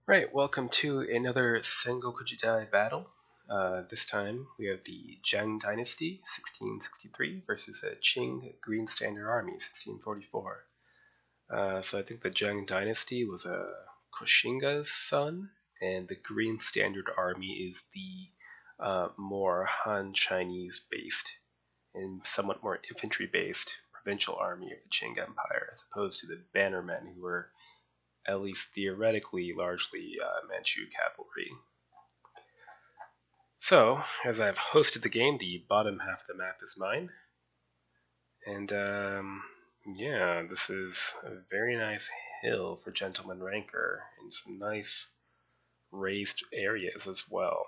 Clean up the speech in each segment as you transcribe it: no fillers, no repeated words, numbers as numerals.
Right, welcome to another Sengoku Jidai battle. This time we have the Zheng Dynasty, 1663, versus a Qing Green Standard Army, 1644. So I think the Zheng Dynasty was a Koshinga's son, and the Green Standard Army is the more Han Chinese-based and somewhat more infantry-based provincial army of the Qing Empire, as opposed to the Bannermen, who were at least theoretically, largely Manchu cavalry. So, as I've hosted the game, the bottom half of the map is mine. And yeah, this is a very nice hill for Gentleman Ranker and some nice raised areas as well.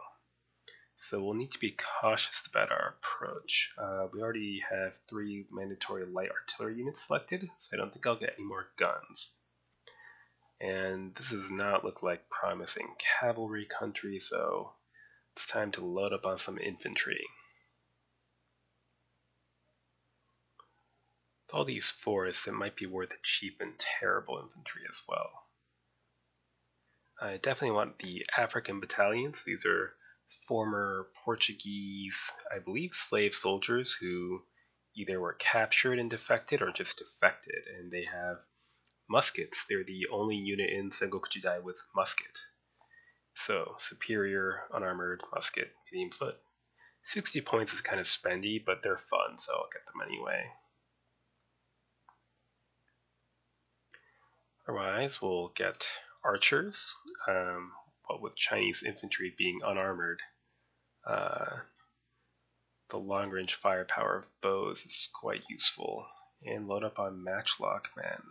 So we'll need to be cautious about our approach. We already have 3 mandatory light artillery units selected, so I don't think I'll get any more guns. And this does not look like promising cavalry country, so it's time to load up on some infantry. With all these forests, it might be worth a cheap and terrible infantry as well. I definitely want the African battalions. These are former Portuguese, I believe, slave soldiers who either were captured and defected or just defected, and they have muskets. They're the only unit in Sengoku Jidai with musket. So, superior, unarmored, musket, medium foot. 60 points is kind of spendy, but they're fun, so I'll get them anyway. Otherwise, we'll get archers, but with Chinese infantry being unarmored. The long-range firepower of bows is quite useful, and load up on matchlock men.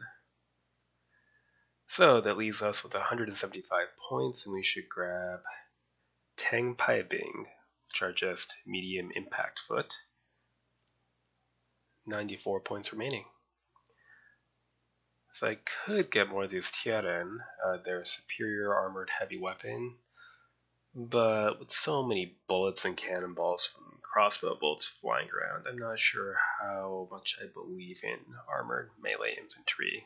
So that leaves us with 175 points, and we should grab Teng Pai Bing, which are just medium impact foot. 94 points remaining. So I could get more of these Tiaren, their superior armored heavy weapon, but with so many bullets and cannonballs from crossbow bolts flying around, I'm not sure how much I believe in armored melee infantry.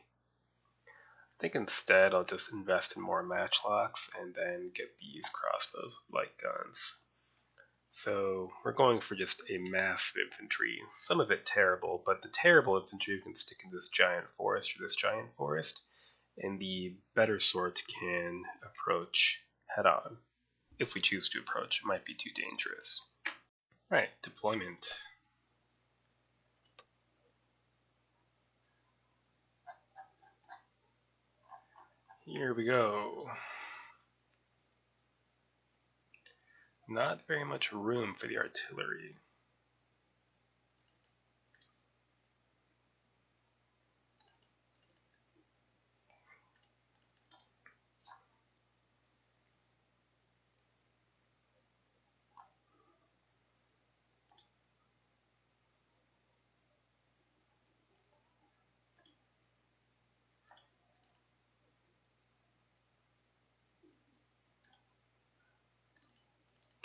I think instead I'll just invest in more matchlocks and then get these crossbows with light guns. So we're going for just a massive infantry, some of it terrible, but the terrible infantry can stick in this giant forest or this giant forest, and the better sort can approach head on. If we choose to approach, it might be too dangerous. Right, deployment. Here we go. Not very much room for the artillery.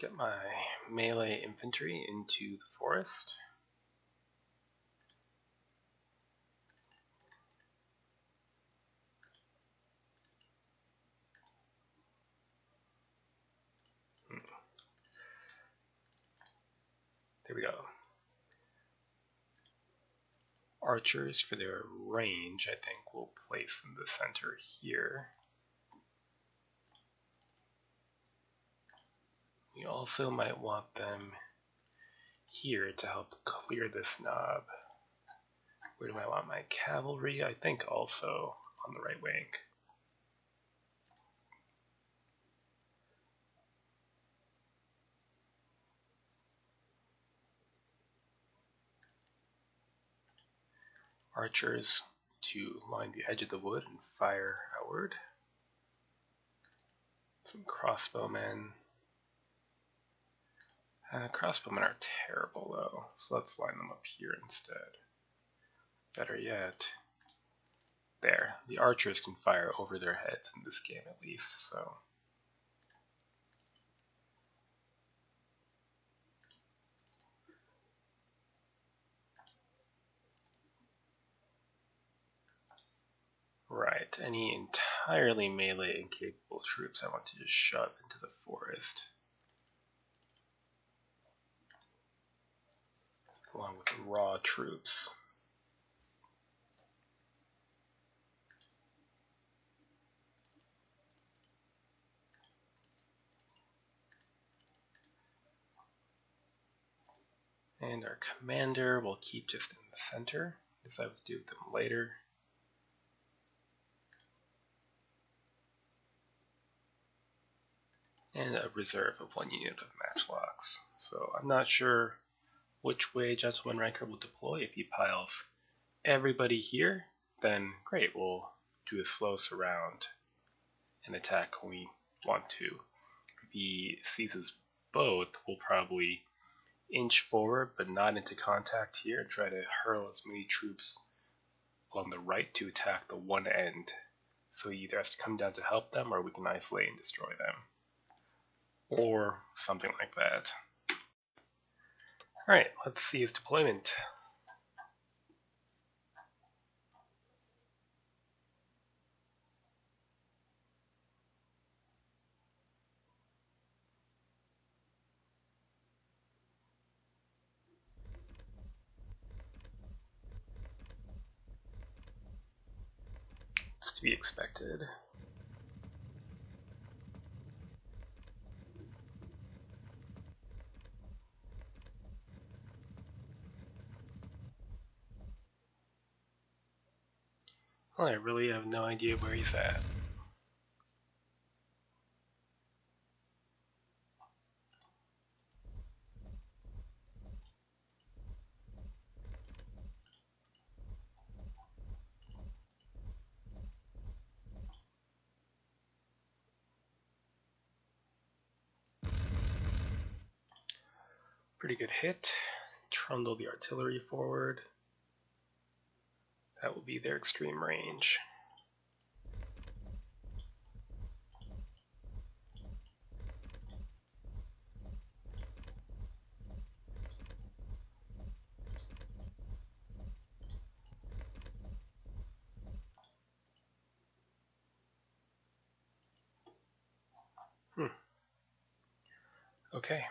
Get my melee infantry into the forest. There we go. Archers, for their range, I think we'll place in the center here. We also might want them here to help clear this knob. Where do I want my cavalry? I think also on the right wing. Archers to line the edge of the wood and fire outward. Some crossbowmen. Crossbowmen are terrible though, so let's line them up here instead. Better yet, there. The archers can fire over their heads in this game at least, so. Right, any entirely melee incapable troops I want to just shove into the forest. Along with raw troops. And our commander will keep just in the center, as I will do with them later. And a reserve of 1 unit of matchlocks. So I'm not sure which way Gentleman Ranker will deploy. If he piles everybody here, then great, we'll do a slow surround and attack when we want to. If he seizes both, we'll probably inch forward but not into contact here and try to hurl as many troops along the right to attack the one end. So he either has to come down to help them or we can isolate and destroy them. Or something like that. Alright, let's see his deployment. It's to be expected. Well, I really have no idea where he's at. Pretty good hit. Trundle the artillery forward. That will be their extreme range. Okay.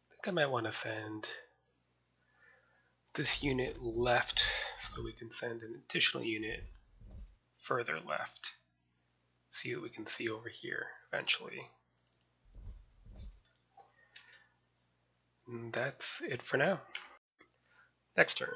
I think I might want to send this unit left so we can send an additional unit further left. See what we can see over here eventually. And that's it for now. Next turn.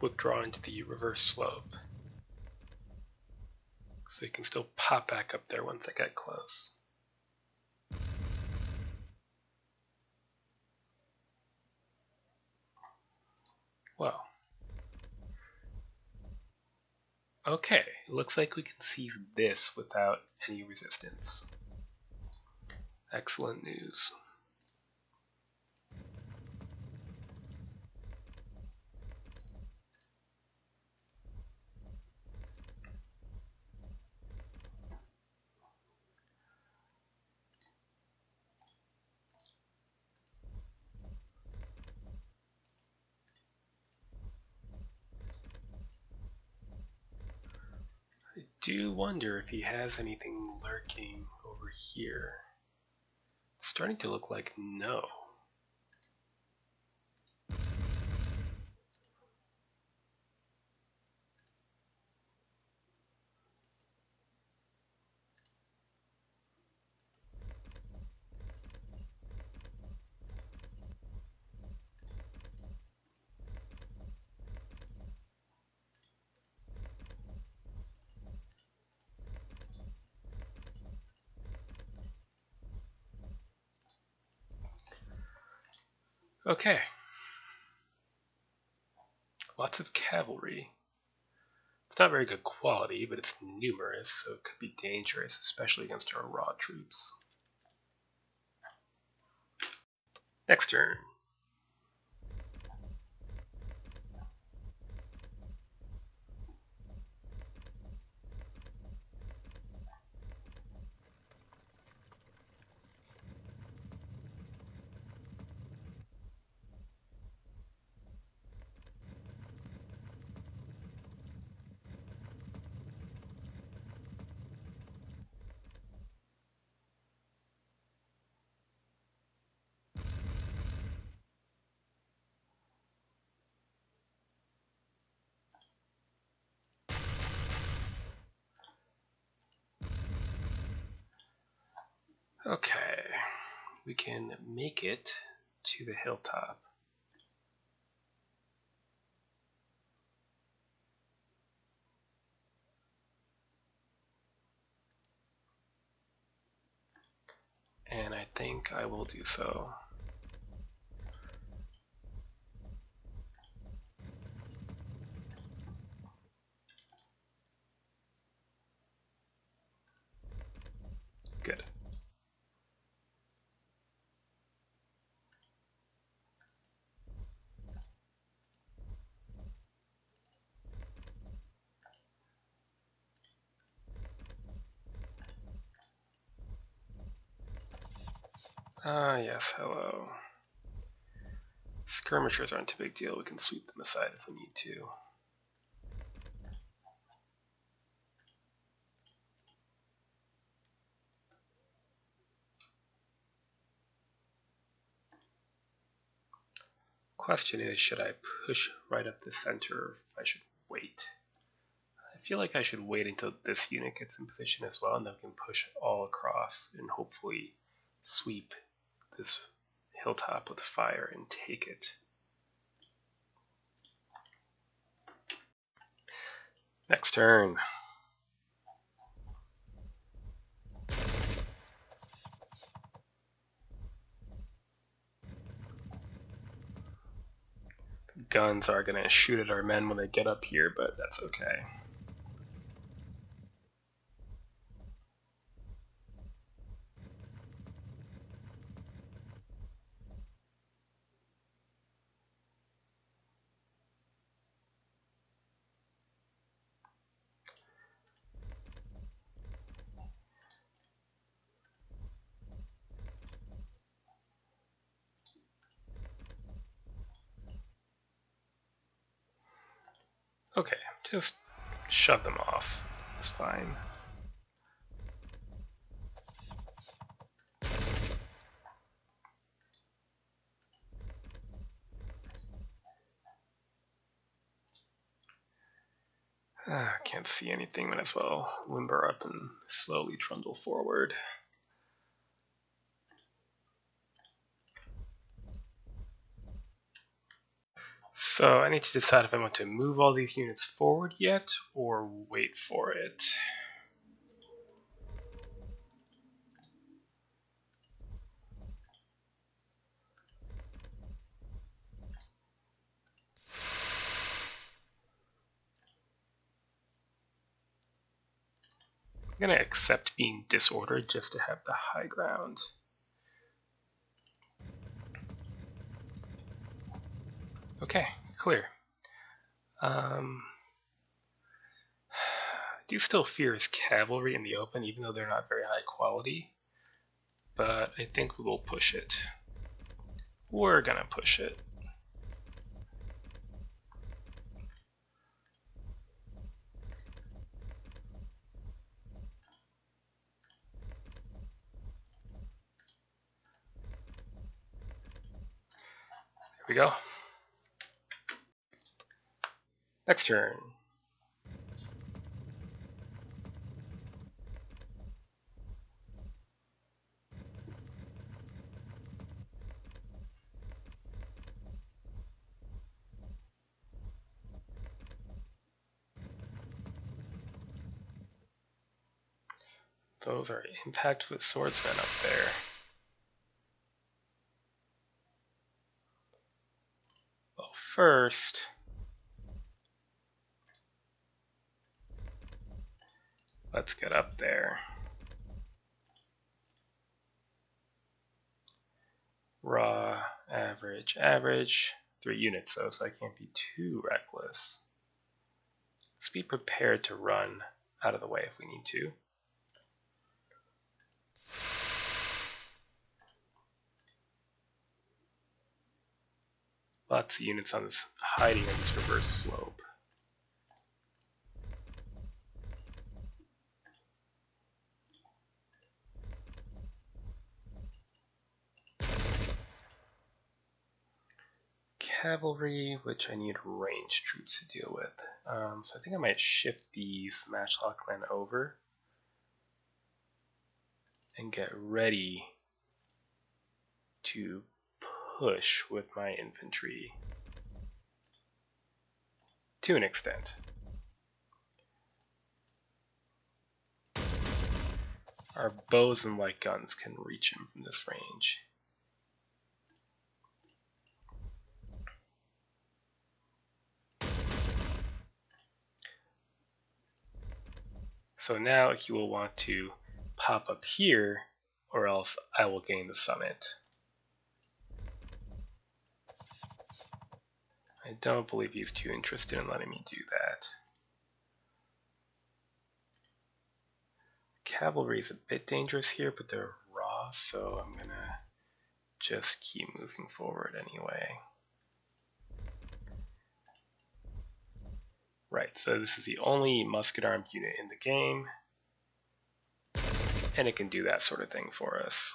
Withdraw into the reverse slope. So you can still pop back up there once I get close. Well. Okay, looks like we can seize this without any resistance. Excellent news. I do wonder if he has anything lurking over here. It's starting to look like no. Okay. Lots of cavalry. It's not very good quality, but it's numerous, so it could be dangerous, especially against our raw troops. Next turn. Okay, we can make it to the hilltop. And I think I will do so. Good. Ah, yes, hello. Skirmishers aren't a big deal. We can sweep them aside if we need to. Question is, should I push right up the center or if I should wait? I feel like I should wait until this unit gets in position as well, and then we can push all across and hopefully sweep this hilltop with fire and take it. Next turn. The guns are going to shoot at our men when they get up here, but that's okay. Okay, just shove them off. It's fine. Can't see anything, might as well limber up and slowly trundle forward. So I need to decide if I want to move all these units forward yet or wait for it. I'm going to accept being disordered just to have the high ground. Okay, clear. I do still fear his cavalry in the open, even though they're not very high quality. But I think we will push it. We're gonna push it. There we go. Next turn. Those are impact with swordsmen up there. Well, first, Let's get up there. Raw, average, average. 3 units though, so I can't be too reckless. Let's be prepared to run out of the way if we need to. Lots of units on this, hiding on this reverse slope. Cavalry, which I need ranged troops to deal with. So I think I might shift these matchlock men over and get ready to push with my infantry to an extent. Our bows and light guns can reach him from this range. So now he will want to pop up here, or else I will gain the summit. I don't believe he's too interested in letting me do that. Cavalry is a bit dangerous here, but they're raw, so I'm gonna just keep moving forward anyway. Right, so this is the only musket armed unit in the game, and it can do that sort of thing for us.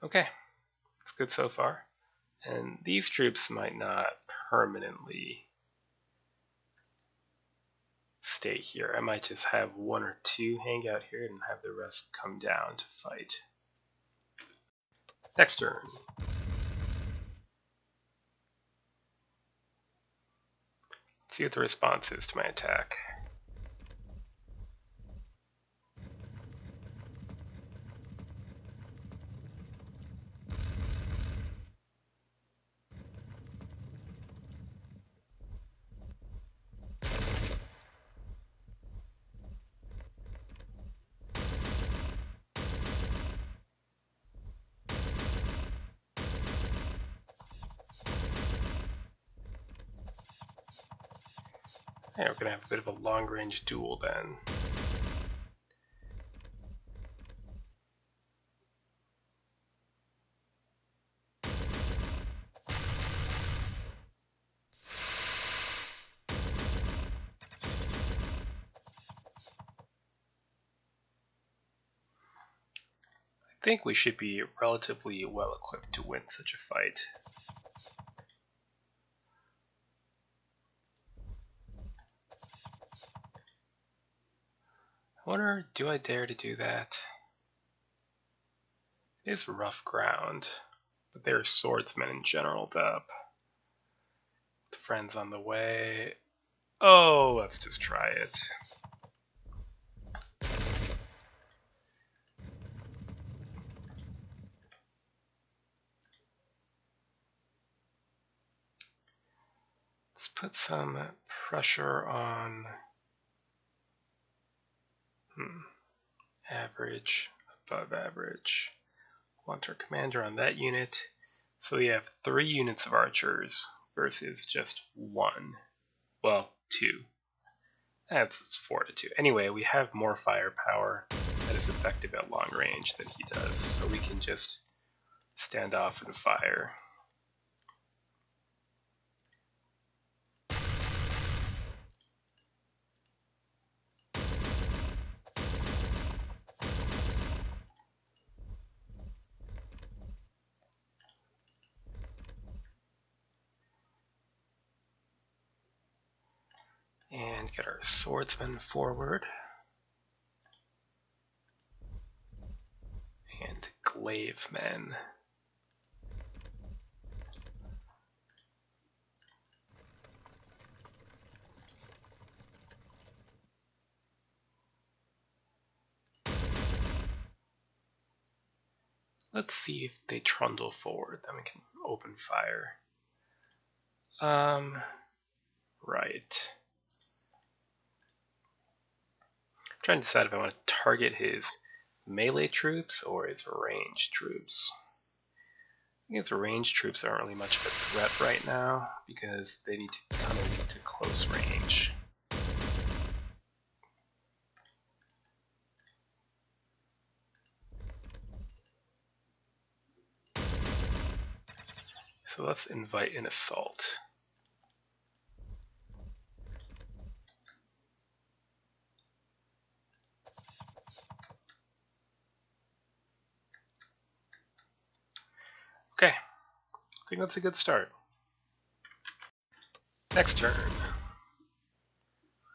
Okay, it's good so far. And these troops might not permanently stay here. I might just have 1 or 2 hang out here and have the rest come down to fight. Next turn. Let's see what the response is to my attack. Yeah, we're going to have a bit of a long-range duel then. I think we should be relatively well equipped to win such a fight. I wonder, do I dare to do that? It is rough ground, but there are swordsmen in general up. The friends on the way. Oh, let's just try it. Let's put some pressure on average, above average. Want our commander on that unit. So we have 3 units of archers versus just 1. Well, 2. That's 4 to 2. Anyway, we have more firepower that is effective at long range than he does, so we can just stand off and fire. And get our swordsmen forward. And glaive men. Let's see if they trundle forward, then we can open fire. Right. I'm trying to decide if I want to target his melee troops or his ranged troops. I think his ranged troops aren't really much of a threat right now because they need to come into close range. So let's invite an assault. Okay, I think that's a good start. Next turn.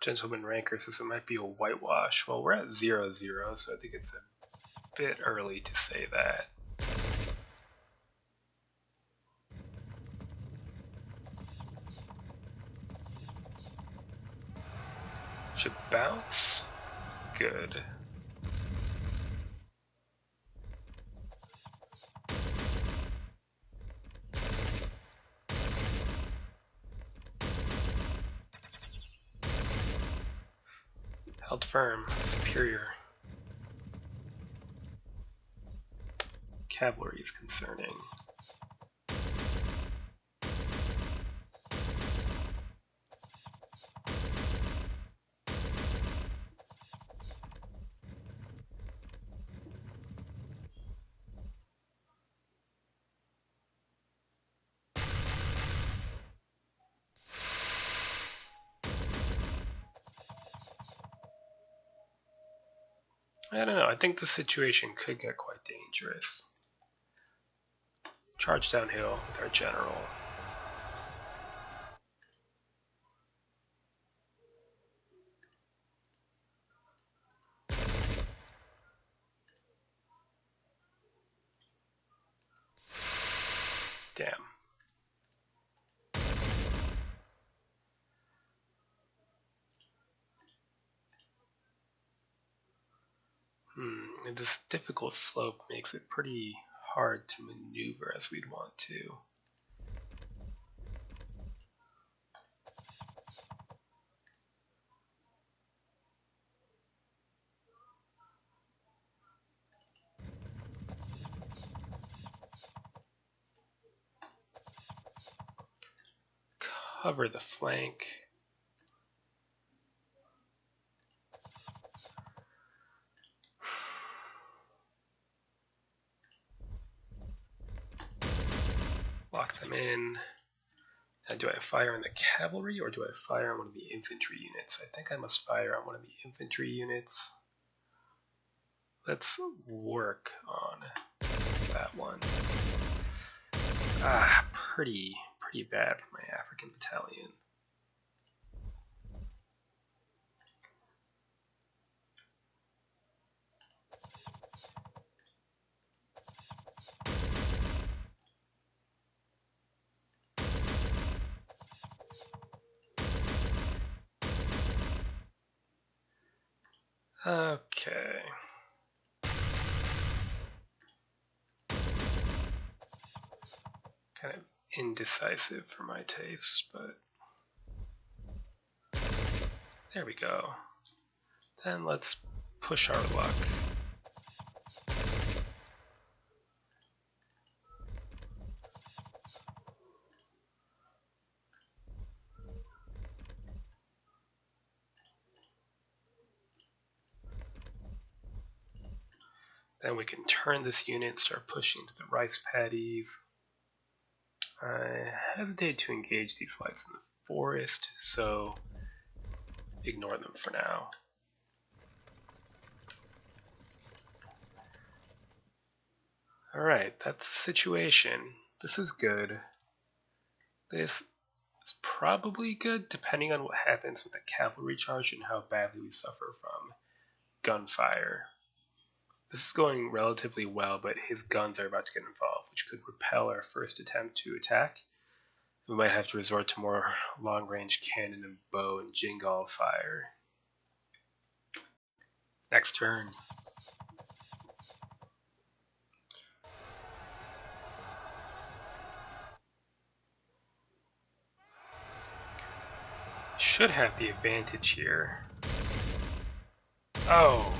Gentleman Ranker says it might be a whitewash. Well, we're at 0-0, so I think it's a bit early to say that. Should bounce. Good. Held firm. Superior. Cavalry is concerning. I don't know, I think the situation could get quite dangerous. Charge downhill with our general. Damn. And this difficult slope makes it pretty hard to maneuver as we'd want to. Cover the flank. Lock them in. Now, do I fire on the cavalry or do I fire on one of the infantry units? I think I must fire on one of the infantry units. Let's work on that one. Pretty bad for my African battalion. Okay. Kind of indecisive for my taste, but there we go. Then let's push our luck. Then we can turn this unit, start pushing into the rice paddies. I hesitate to engage these lights in the forest, so ignore them for now. Alright, that's the situation. This is good. This is probably good, depending on what happens with the cavalry charge and how badly we suffer from gunfire. This is going relatively well, but his guns are about to get involved, which could repel our first attempt to attack. We might have to resort to more long-range cannon and bow and jingal fire. Next turn. should have the advantage here. Oh.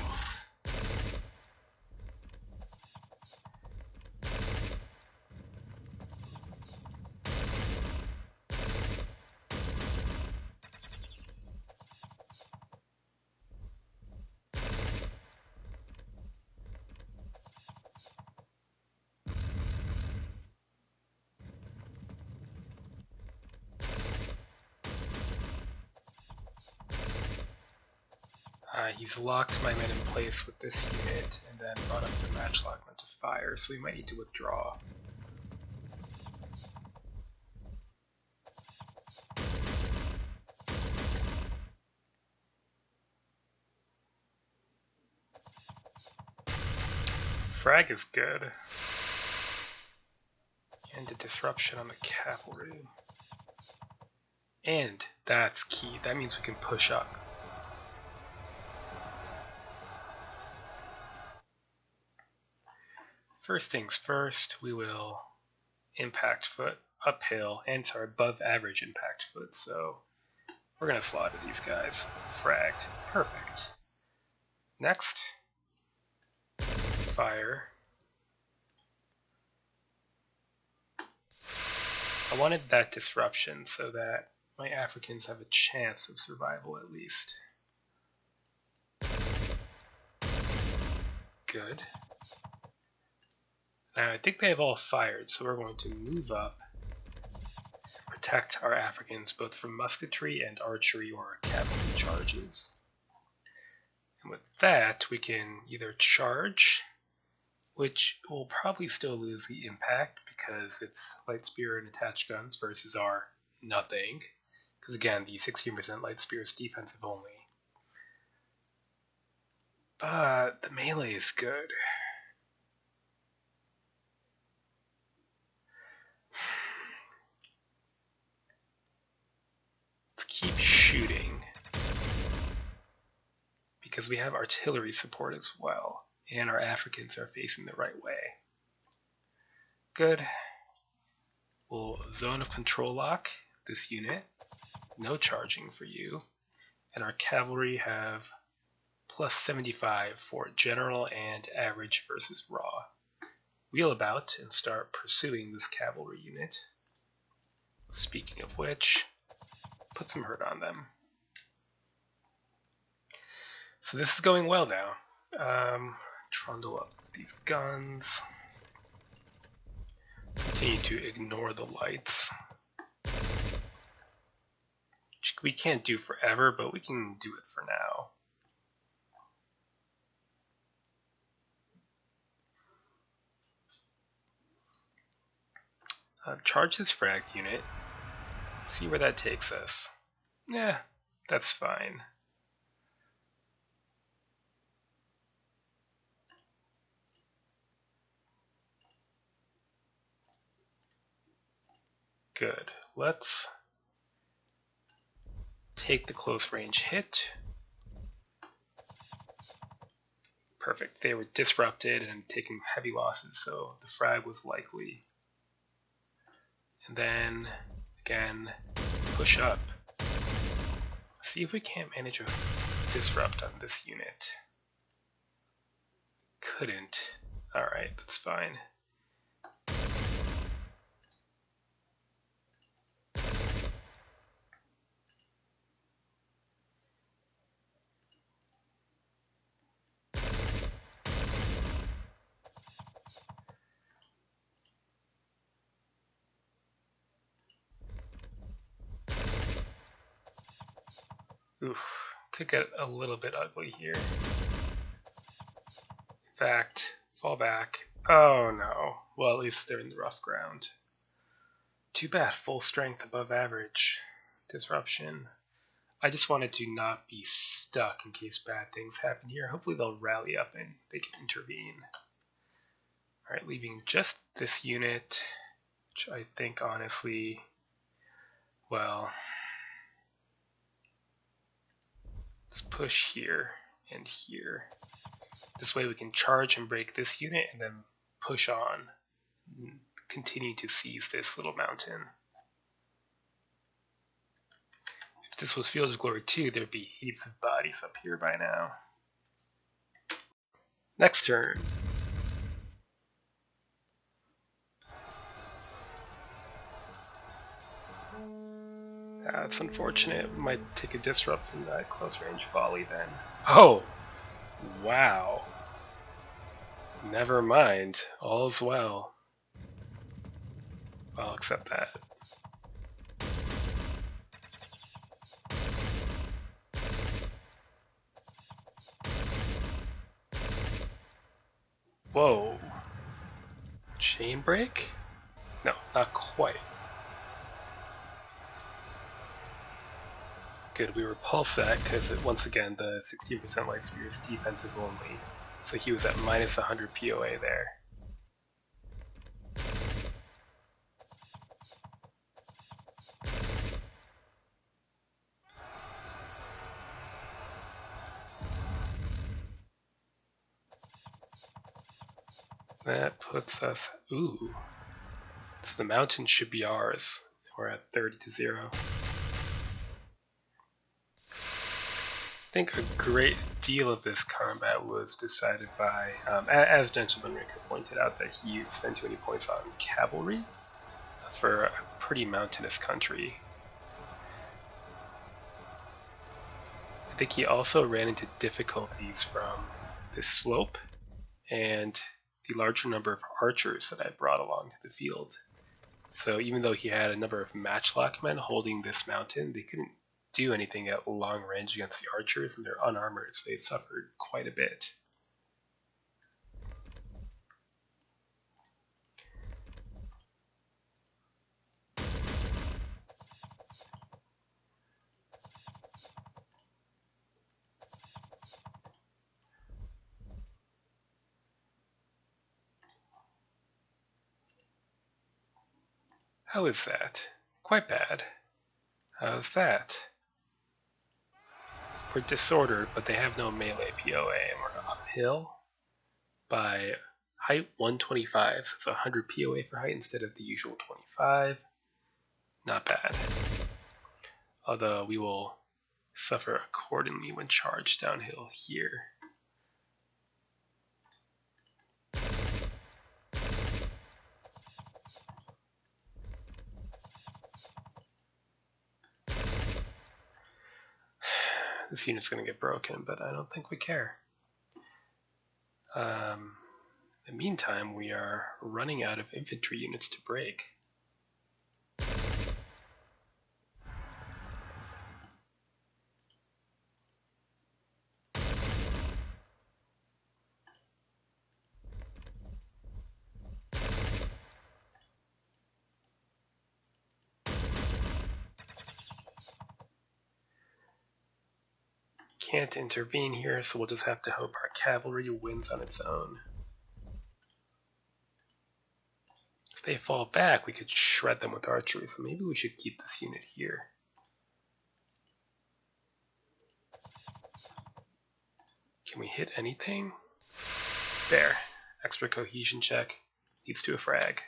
He's locked my men in place with this unit and then brought up the matchlock to fire, so we might need to withdraw. Frag is good. And a disruption on the cavalry. And that's key. That means we can push up. First things first, we will impact foot uphill, and it's our above average impact foot, so we're going to slaughter these guys. Fragged. Perfect. Next, fire. I wanted that disruption so that my Africans have a chance of survival at least. Good. Now I think they have all fired, so we're going to move up, protect our Africans both from musketry and archery or cavalry charges. And with that, we can either charge, which will probably still lose the impact because it's light spear and attached guns versus our nothing. Because again, the 16% light spear is defensive only. But the melee is good. Let's keep shooting. Because we have artillery support as well. And our Africans are facing the right way. Good. We'll zone of control lock this unit. No charging for you. And our cavalry have plus 75 for general and average versus raw. Wheel about and start pursuing this cavalry unit. Speaking of which, put some hurt on them. So this is going well now. Trundle up these guns. Continue to ignore the lights. Which we can't do forever, but we can do it for now. Charge this fragged unit. See where that takes us. Yeah, that's fine. Good. Let's take the close range hit. Perfect. They were disrupted and taking heavy losses, so the frag was likely. And then, again, push up. See if we can't manage a disrupt on this unit. Couldn't. Alright, that's fine. Oof, could get a little bit ugly here. In fact, fall back. Oh no. Well, at least they're in the rough ground. Too bad, full strength above average. Disruption. I just wanted to not be stuck in case bad things happen here. Hopefully they'll rally up and they can intervene. Alright, leaving just this unit, which I think honestly, well, let's push here and here. This way we can charge and break this unit and then push on. And continue to seize this little mountain. If this was Field of Glory 2, there'd be heaps of bodies up here by now. Next turn. That's unfortunate. We might take a disrupt from that close range volley then. Oh! Wow. Never mind. All's well. I'll accept that. Whoa. Chain break? No, not quite. Good, we repulse that because once again the 16% light spear is defensive only. So he was at minus 100 POA there. That puts us... Ooh. So the mountain should be ours. We're at 30-0. I think a great deal of this combat was decided by, as Gentleman Ricker pointed out, that he spent too many points on cavalry for a pretty mountainous country. I think he also ran into difficulties from this slope and the larger number of archers that I brought along to the field. So even though he had a number of matchlock men holding this mountain, they couldn't do anything at long range against the archers, and they're unarmored, so they suffered quite a bit. How is that? Quite bad. How's that? We're disordered, but they have no melee POA, and we're uphill by height 125, so it's 100 POA for height instead of the usual 25. Not bad. Although we will suffer accordingly when charged downhill here. This unit's going to get broken, but I don't think we care. In the meantime, we are running out of infantry units to break. Can't intervene here, so we'll just have to hope our cavalry wins on its own. If they fall back, we could shred them with archery, so maybe we should keep this unit here. Can we hit anything? There. Extra cohesion check leads to a frag.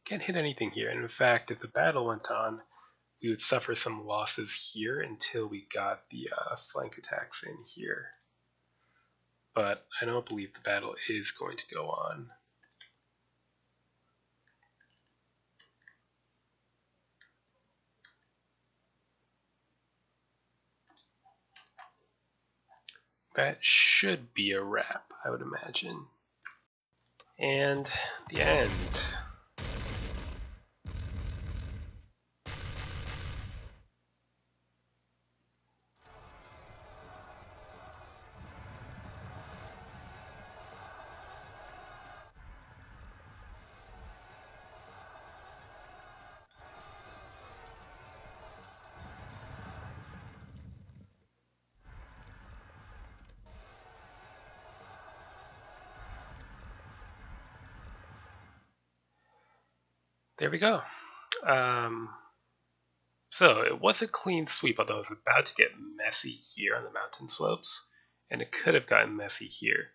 Can't hit anything here, and in fact, if the battle went on, we would suffer some losses here until we got the flank attacks in here. But I don't believe the battle is going to go on. That should be a wrap, I would imagine. And the end. There we go. So it was a clean sweep, although it was about to get messy here on the mountain slopes, and it could have gotten messy here.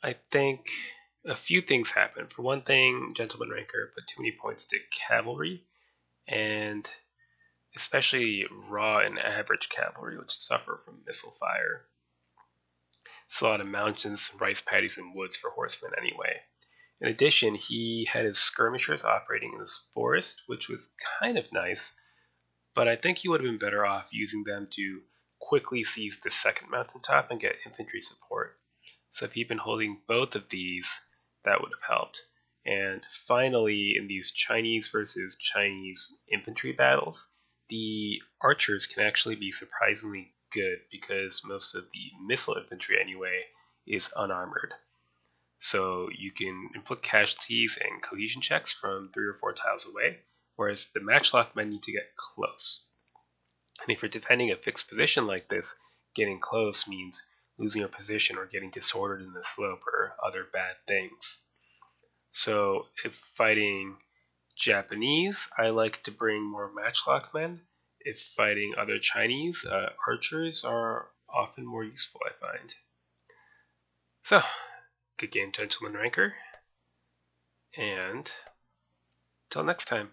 I think a few things happened. For one thing, Gentleman Ranker put too many points to cavalry, and especially raw and average cavalry, which suffer from missile fire. It's a lot of mountains, rice paddies, and woods for horsemen anyway. In addition, he had his skirmishers operating in this forest, which was kind of nice, but I think he would have been better off using them to quickly seize the second mountaintop and get infantry support. So if he'd been holding both of these, that would have helped. And finally, in these Chinese versus Chinese infantry battles, the archers can actually be surprisingly good because most of the missile infantry, anyway, is unarmored. So you can inflict casualties and cohesion checks from 3 or 4 tiles away, whereas the matchlock men need to get close. And if you're defending a fixed position like this, getting close means losing your position or getting disordered in the slope or other bad things. So if fighting Japanese, I like to bring more matchlock men. If fighting other Chinese, archers are often more useful, I find. So, good game, Gentleman Ranker. And till next time.